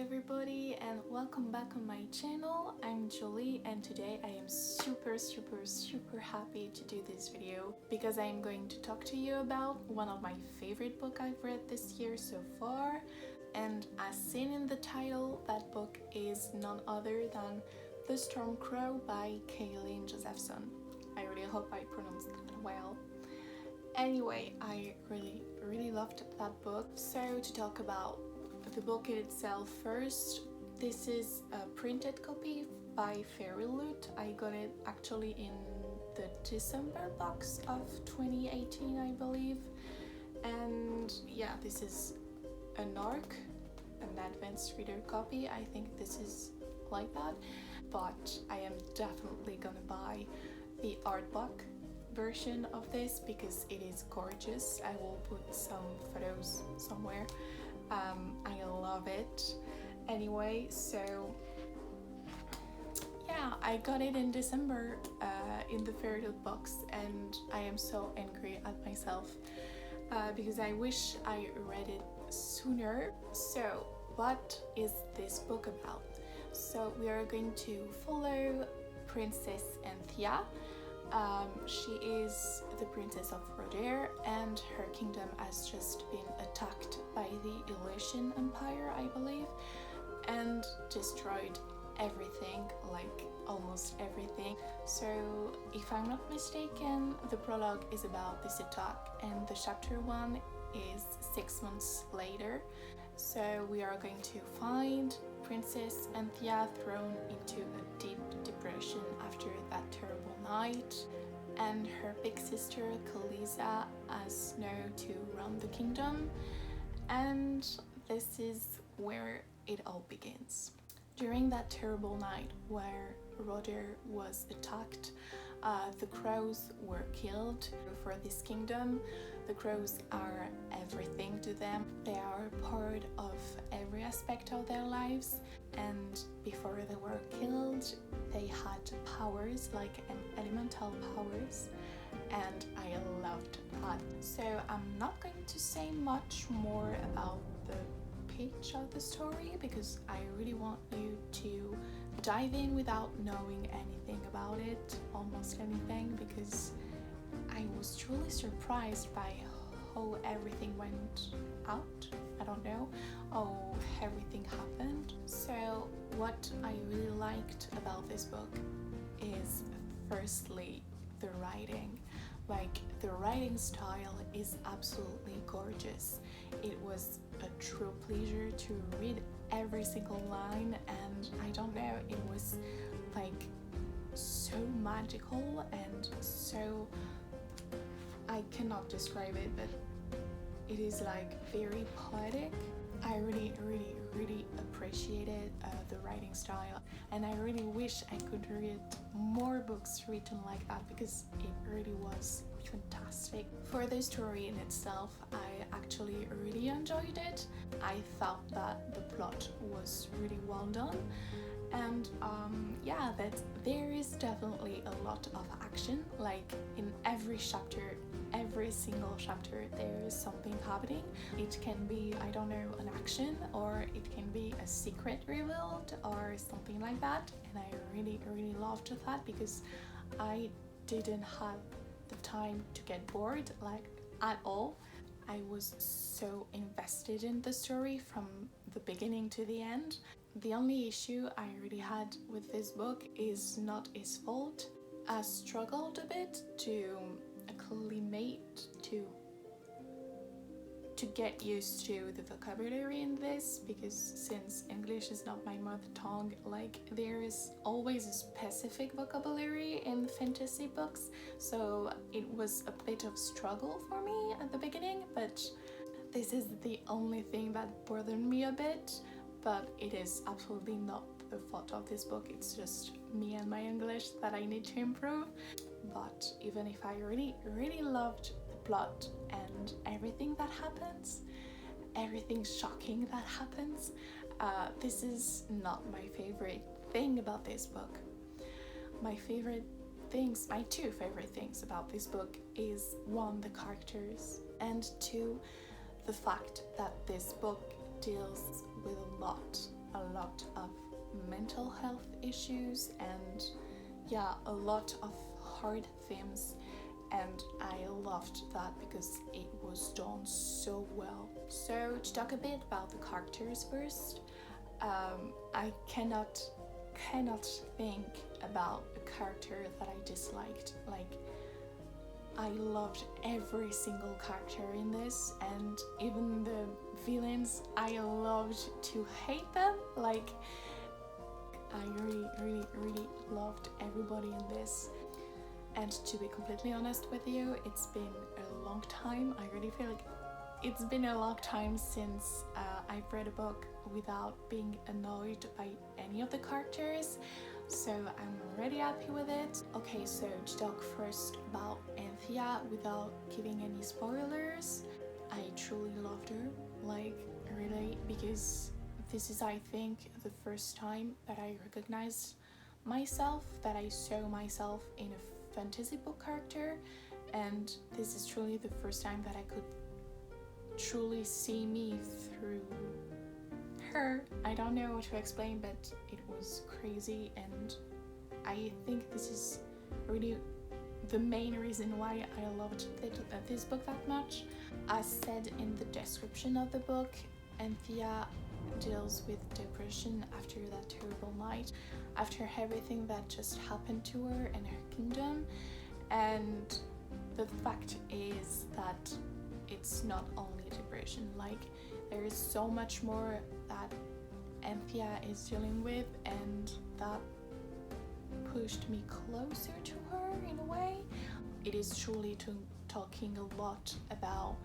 everybody and welcome back on my channel. I'm Julie and today I am super happy to do this video because I am going to talk to you about one of my favorite books I've read this year so far, and as seen in the title, that book is none other than The Storm Crow by Kalyn Josephson. I really hope I pronounced that well. Anyway, I really loved that book. So to talk about the book itself first, this is a printed copy by Fairy Loot. I got it actually in the December box of 2018, I believe. And yeah, this is an ARC, an advanced reader copy. I think this is like that, but I am definitely gonna buy the art book version of this because it is gorgeous. I will put some photos somewhere. I love it. Anyway, so yeah, I got it in December in the Fairy Tale box, and I am so angry at myself because I wish I read it sooner. So what is this book about? So we are going to follow Princess Anthea. She is the princess of Roder, and her kingdom has just been attacked by the Elysian Empire, I believe, and destroyed everything, like almost everything. So if I'm not mistaken, the prologue is about this attack and the chapter 1 is 6 months later. So we are going to find Princess Anthea thrown into a deep depression after that terrible night, and her big sister Kalisa has Snow to run the kingdom, and this is where it all begins. During that terrible night where Roder was attacked, the crows were killed. For this kingdom, the crows are everything to them. They are part of every aspect of their lives, and before they were killed, they had powers, like elemental powers, and I loved that. So I'm not going to say much more about the pitch of the story because I really want you to dive in without knowing anything about it, almost anything, because I was truly surprised by how everything went out. I don't know how everything happened. So what I really liked about this book is firstly the writing. Like, the writing style is absolutely gorgeous. It was a true pleasure to read every single line, and I don't know, it was like so magical and so, I cannot describe it, but it is like very poetic. I really appreciated the writing style, and I really wish I could read more books written like that because it really was fantastic. For the story in itself, I actually really enjoyed it. I thought that the plot was really well done, and yeah, that there is definitely a lot of action. Like, in every chapter, every single chapter, there is something happening. It can be, I don't know, an action, or it can be a secret revealed or something like that, and I really loved that because I didn't have the time to get bored, like, at all. I was so invested in the story from the beginning to the end. The only issue I really had with this book is not his fault. I struggled a bit to acclimate, to get used to the vocabulary in this, because since English is not my mother tongue, like, there is always a specific vocabulary in fantasy books, so it was a bit of struggle for me at the beginning, but this is the only thing that bothered me a bit. But it is absolutely not the fault of this book, it's just me and my English that I need to improve. But even if I really loved the plot and everything that happens, everything shocking that happens, this is not my favorite thing about this book. My two favorite things about this book is, 1, the characters, and 2, the fact that this book deals with a lot of mental health issues and yeah, a lot of hard themes, and I loved that because it was done so well. So to talk a bit about the characters first, I cannot think about a character that I disliked. Like, I loved every single character in this, and even the villains, I loved to hate them. Like, I really loved everybody in this. And to be completely honest with you, it's been a long time. I really feel like it's been a long time since I've read a book without being annoyed by any of the characters, so I'm already happy with it. Okay, so to talk first about Anthea without giving any spoilers, I truly loved her, like really, because this is, I think, the first time that I recognized myself, that I saw myself in a fantasy book character, and this is truly the first time that I could truly see me through her. I don't know what to explain, but it was crazy, and I think this is really the main reason why I loved this book that much. As said in the description of the book, Anthea deals with depression after that terrible night, after everything that just happened to her and her kingdom. And the fact is that it's not only depression, like there is so much more that Anthea is dealing with, and that pushed me closer to her in a way. It is truly talking a lot about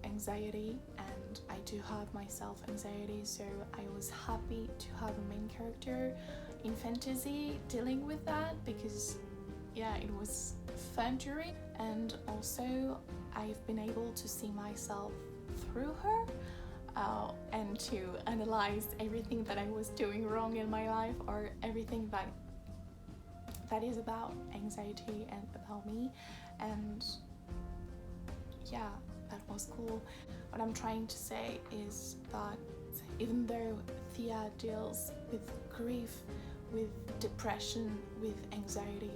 anxiety, and I do have myself anxiety, so I was happy to have a main character in fantasy dealing with that, because yeah, it was fun to read, and also I've been able to see myself through her, and to analyze everything that I was doing wrong in my life, or everything that is about anxiety and about me. And yeah, that was cool. What I'm trying to say is that even though Thea deals with grief, with depression, with anxiety,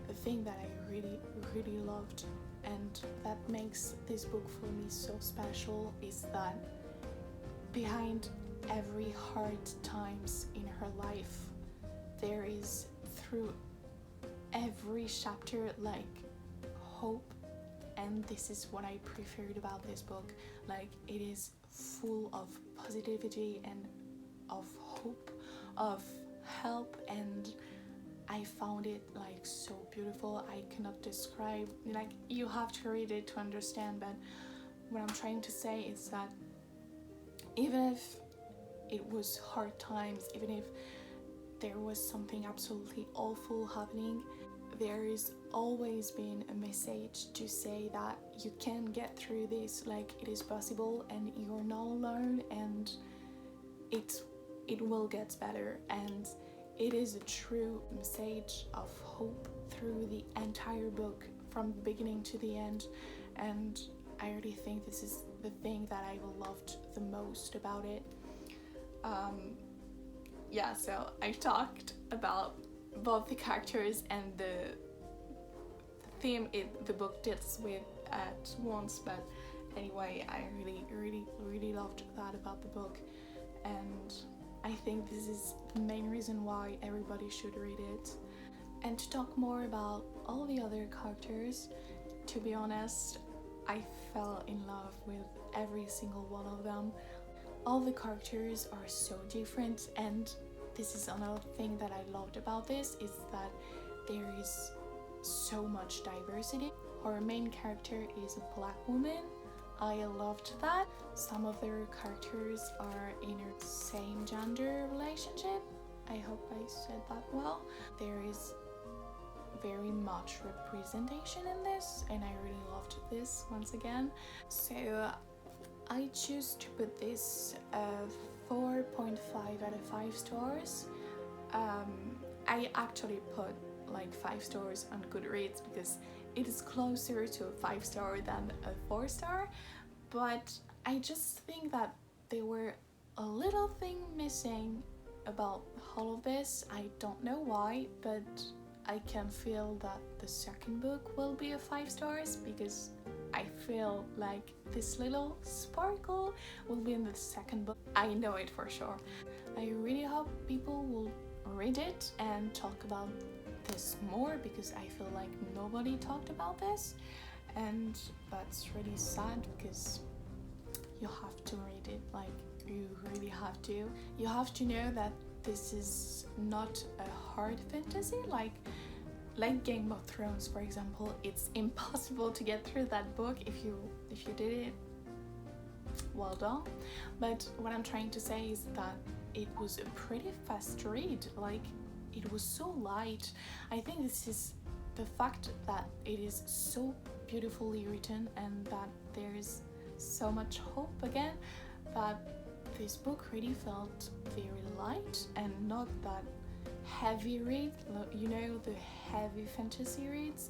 the thing that I really loved, and that makes this book for me so special, is that behind every hard times in her life, there is, through every chapter, like hope. And this is what I preferred about this book. Like, it is full of positivity and of hope, of help, and I found it like so beautiful. I cannot describe, like, you have to read it to understand, but what I'm trying to say is that even if it was hard times, even if there was something absolutely awful happening, there is always been a message to say that you can get through this, like it is possible, and you're not alone, and it will get better. And it is a true message of hope through the entire book, from the beginning to the end. And I really think this is the thing that I loved the most about it. Yeah, so I talked about both the characters and the theme the book deals with at once, but anyway, I really loved that about the book, and I think this is the main reason why everybody should read it. And to talk more about all the other characters, to be honest, I fell in love with every single one of them. All the characters are so different, and this is another thing that I loved about this, is that there is so much diversity. Our main character is a black woman. I loved that. Some of their characters are in a same gender relationship. I hope I said that well. There is very much representation in this, and I really loved this once again. So I choose to put this 4.5 out of 5 stars. I actually put like 5 stars on Goodreads because it is closer to a 5-star than a 4-star, but I just think that there were a little thing missing about all of this. I don't know why, but I can feel that the second book will be a 5 stars because I feel like this little sparkle will be in the second book. I know it for sure. I really hope people will read it and talk about this more because I feel like nobody talked about this, and that's really sad because you have to read it. Like, you really have to. You have to know that this is not a hard fantasy like Game of Thrones, for example. It's impossible to get through that book. If you did it, well done. But what I'm trying to say is that it was a pretty fast read. Like, it was so light. I think this is the fact that it is so beautifully written and that there is so much hope again, that this book really felt very light and not that heavy read. You know, the heavy fantasy reads,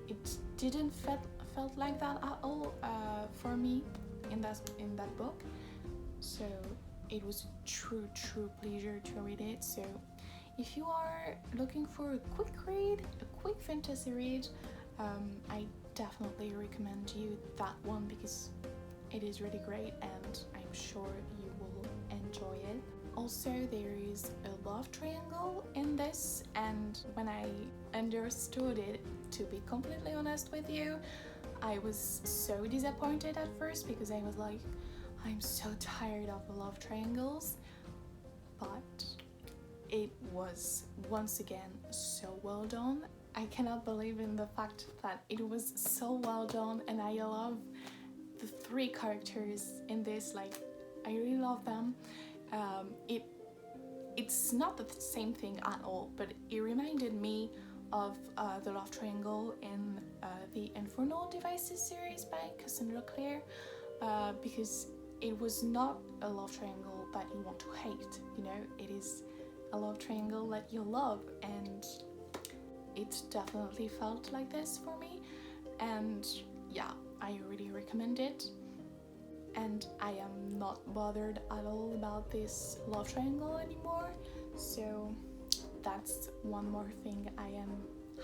it didn't felt like that at all for me in that book. So it was a true pleasure to read it. So if you are looking for a quick read, a quick fantasy read, I definitely recommend you that one because it is really great and I'm sure you will enjoy it. Also, there is a love triangle in this, and when I understood it, to be completely honest with you, I was so disappointed at first because I was like, I'm so tired of love triangles, but it was once again so well done. I cannot believe in the fact that it was so well done, and I love the 3 characters in this. Like, I really love them. It's not the same thing at all, but it reminded me of the love triangle in the Infernal Devices series by Cassandra Clare, because it was not a love triangle that you want to hate, you know, it is a love triangle that you love, and it definitely felt like this for me. And yeah, I really recommend it, and I am not bothered at all about this love triangle anymore. So that's one more thing I am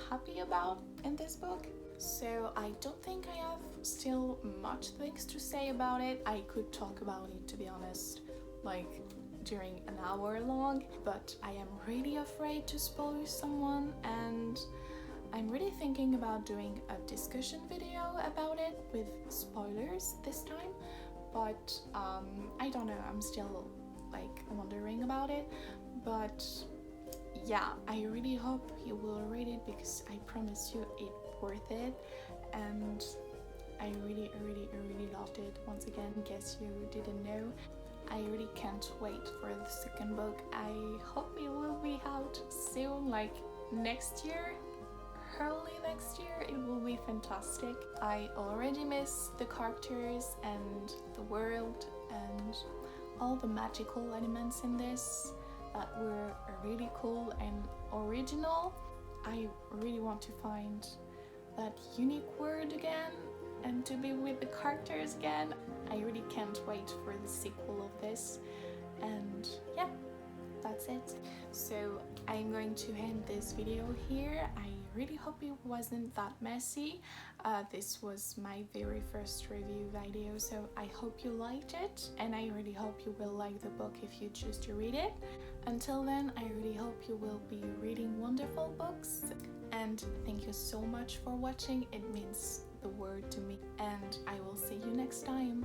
happy about in this book. So I don't think I have still much things to say about it. I could talk about it, to be honest, like during an hour long, but I am really afraid to spoil someone, and I'm really thinking about doing a discussion video about it with spoilers this time, but I don't know, I'm still like wondering about it. But yeah, I really hope you will read it because I promise you it's worth it, and I really loved it. Once again, in case you didn't know, I really can't wait for the second book. I hope it will be out soon, like next year, early next year. It will be fantastic. I already miss the characters and the world and all the magical elements in this that were really cool and original. I really want to find that unique word again and to be with the characters again. I really can't wait for the sequel of this. And yeah, that's it. So I'm going to end this video here. I really hope it wasn't that messy. This was my very first review video, so I hope you liked it, and I really hope you will like the book if you choose to read it. Until then, I really hope you will be reading wonderful books, and thank you so much for watching. It means the world to me, and I will see you next time.